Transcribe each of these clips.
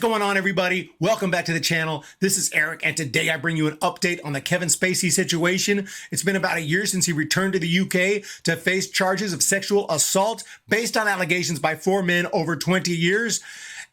going on, everybody? Welcome back to the channel. This is Eric, and today I bring you an update on the Kevin Spacey situation. It's been about a year since he returned to the UK to face charges of sexual assault based on allegations by 4 men over 20 years,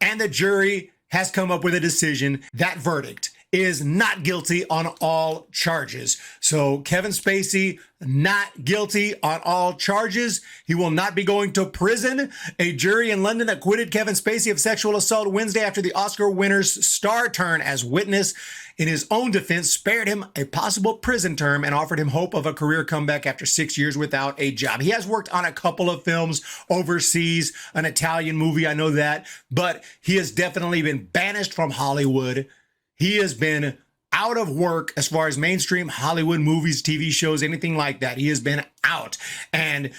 and the jury has come up with a decision. That verdict is not guilty on all charges. So Kevin Spacey, not guilty on all charges. He will not be going to prison. A jury in London acquitted Kevin Spacey of sexual assault Wednesday after the Oscar winner's star turn as witness in his own defense spared him a possible prison term and offered him hope of a career comeback after 6 years without a job. He has worked on a couple of films overseas, an Italian movie, I know that, but he has definitely been banished from Hollywood. He has been out of work as far as mainstream Hollywood movies, TV shows, anything like that. He has been out. And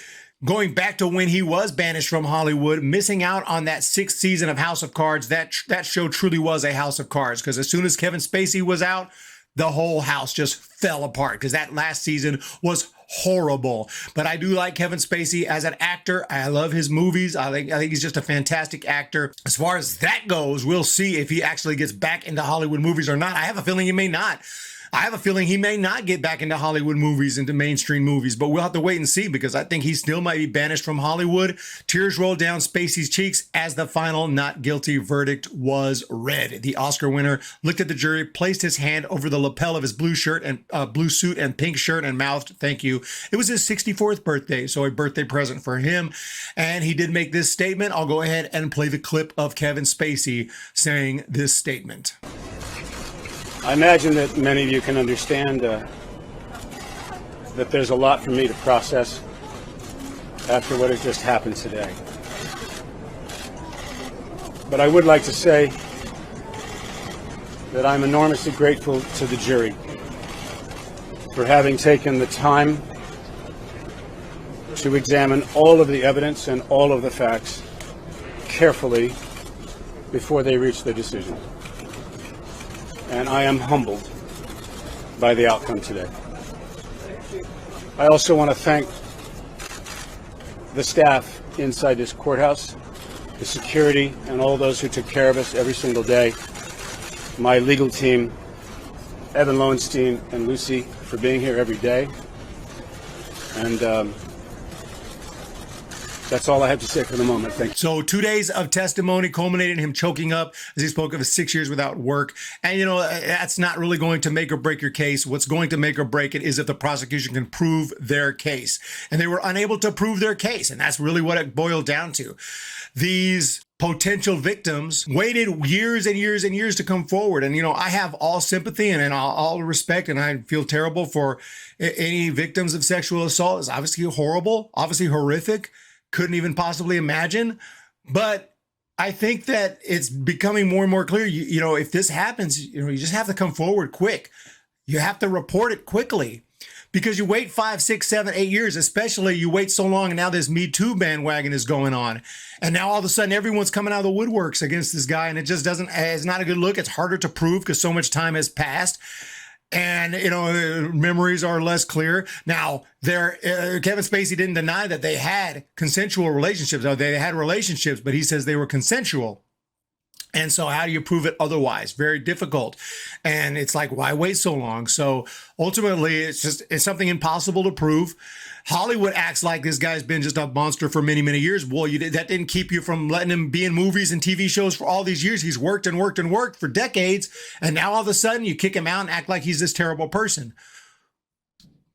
going back to when he was banished from Hollywood, missing out on that 6th season of House of Cards, that show truly was a house of cards, because as soon as Kevin Spacey was out, the whole house just fell apart, because that last season was horrible. But I do like Kevin Spacey as an actor. I love his movies. I think he's just a fantastic actor. As far as that goes, we'll see if he actually gets back into Hollywood movies or not. I have a feeling he may not. I have a feeling he may not get back into Hollywood movies, into mainstream movies, but we'll have to wait and see, because I think he still might be banished from Hollywood. Tears rolled down Spacey's cheeks as the final not guilty verdict was read. The Oscar winner looked at the jury, placed his hand over the lapel of his blue shirt and blue suit and pink shirt and mouthed, "Thank you." It was his 64th birthday, so a birthday present for him. And he did make this statement. I'll go ahead and play the clip of Kevin Spacey saying this statement. I imagine that many of you can understand that there's a lot for me to process after what has just happened today. But I would like to say that I'm enormously grateful to the jury for having taken the time to examine all of the evidence and all of the facts carefully before they reach their decision. And I am humbled by the outcome today. I also want to thank the staff inside this courthouse, the security, and all those who took care of us every single day. My legal team, Evan Lowenstein and Lucy, for being here every day. And that's all I have to say for the moment. Thank you. So 2 days of testimony culminated in him choking up as he spoke of his 6 years without work. And, you know, that's not really going to make or break your case. What's going to make or break it is if the prosecution can prove their case. And they were unable to prove their case. And that's really what it boiled down to. These potential victims waited years and years and years to come forward. And, you know, I have all sympathy and all respect, and I feel terrible for any victims of sexual assault. It's obviously horrible, obviously horrific. Couldn't even possibly imagine. But I think that it's becoming more and more clear, you know, if this happens, you know, you just have to come forward quick. You have to report it quickly, because you wait 5, 6, 7, 8 years, especially you wait so long, and now this Me Too bandwagon is going on. And now all of a sudden everyone's coming out of the woodworks against this guy, and it just it's not a good look. It's harder to prove because so much time has passed. And, you know, memories are less clear. Now, Kevin Spacey didn't deny that they had consensual relationships. They had relationships, but he says they were consensual. And so how do you prove it otherwise? Very difficult. And it's like, why wait so long? So ultimately, it's something impossible to prove. Hollywood acts like this guy's been just a monster for many, many years. Well, that didn't keep you from letting him be in movies and TV shows for all these years. He's worked and worked and worked for decades. And now all of a sudden you kick him out and act like he's this terrible person.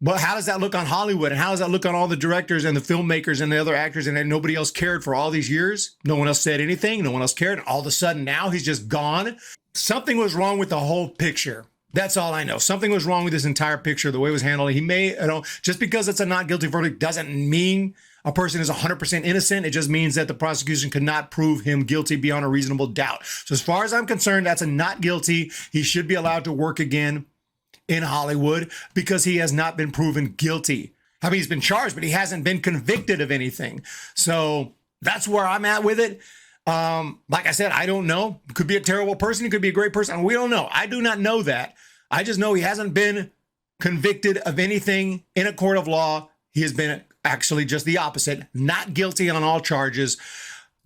But how does that look on Hollywood? And how does that look on all the directors and the filmmakers and the other actors? And then nobody else cared for all these years. No one else said anything. No one else cared. And all of a sudden now he's just gone. Something was wrong with the whole picture. That's all I know. Something was wrong with this entire picture, the way it was handled. He may, you know, just because it's a not guilty verdict doesn't mean a person is 100% innocent. It just means that the prosecution could not prove him guilty beyond a reasonable doubt. So as far as I'm concerned, that's a not guilty. He should be allowed to work again in Hollywood because he has not been proven guilty. I mean, he's been charged, but he hasn't been convicted of anything. So that's where I'm at with it. Like I said, I don't know. Could be a terrible person. He could be a great person. We don't know. I do not know that. I just know he hasn't been convicted of anything in a court of law. He has been actually just the opposite, not guilty on all charges.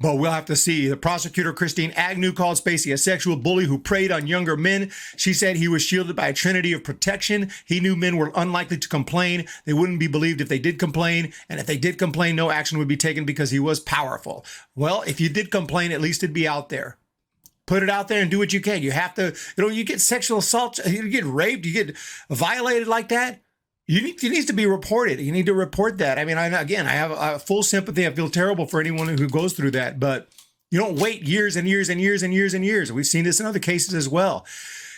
But we'll have to see. The prosecutor, Christine Agnew, called Spacey a sexual bully who preyed on younger men. She said he was shielded by a trinity of protection. He knew men were unlikely to complain. They wouldn't be believed if they did complain. And if they did complain, no action would be taken because he was powerful. Well, if you did complain, at least it'd be out there. Put it out there and do what you can. You have to, you get sexual assault, you get raped, you get violated like that. It needs to be reported. You need to report that. I mean, I have full sympathy. I feel terrible for anyone who goes through that, but you don't wait years and years and years and years and years. We've seen this in other cases as well.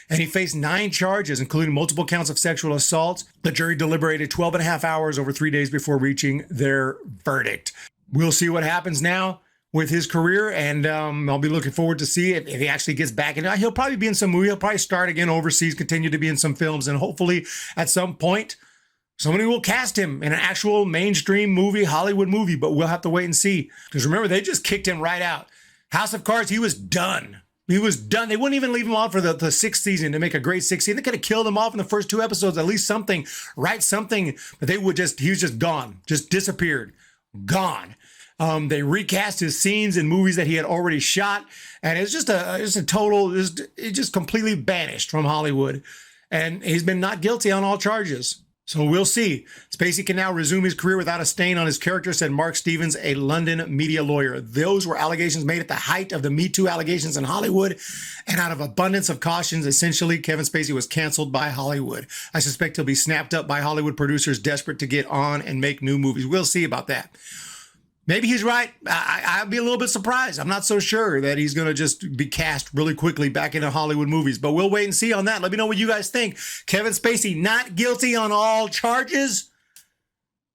And he faced 9 charges, including multiple counts of sexual assault. The jury deliberated 12 and a half hours over 3 days before reaching their verdict. We'll see what happens now with his career, and I'll be looking forward to see if he actually gets back in. He'll probably be in some movie. He'll probably start again overseas, continue to be in some films, and hopefully at some point, somebody will cast him in an actual mainstream movie, Hollywood movie, but we'll have to wait and see. Because remember, they just kicked him right out. House of Cards, he was done. He was done. They wouldn't even leave him on for the 6th season to make a great 6th season. They could have killed him off in the first 2 episodes, at least something, write something. But he was just gone, just disappeared, gone. They recast his scenes in movies that he had already shot. And it's just a total, it's just completely banished from Hollywood. And he's been not guilty on all charges. So we'll see. Spacey can now resume his career without a stain on his character, said Mark Stevens, a London media lawyer. Those were allegations made at the height of the Me Too allegations in Hollywood. And out of abundance of cautions, essentially, Kevin Spacey was canceled by Hollywood. I suspect he'll be snapped up by Hollywood producers desperate to get on and make new movies. We'll see about that. Maybe he's right. I'd be a little bit surprised. I'm not so sure that he's going to just be cast really quickly back into Hollywood movies, but we'll wait and see on that. Let me know what you guys think. Kevin Spacey, not guilty on all charges.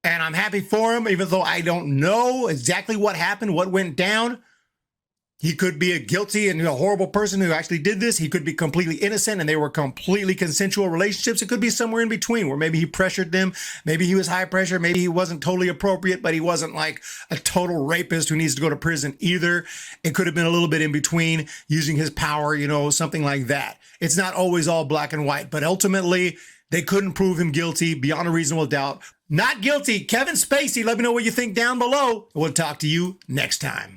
And I'm happy for him, even though I don't know exactly what happened, what went down. He could be a guilty and a horrible person who actually did this. He could be completely innocent and they were completely consensual relationships. It could be somewhere in between where maybe he pressured them. Maybe he was high pressure. Maybe he wasn't totally appropriate, but he wasn't like a total rapist who needs to go to prison either. It could have been a little bit in between, using his power, something like that. It's not always all black and white, but ultimately they couldn't prove him guilty beyond a reasonable doubt. Not guilty. Kevin Spacey. Let me know what you think down below. We'll talk to you next time.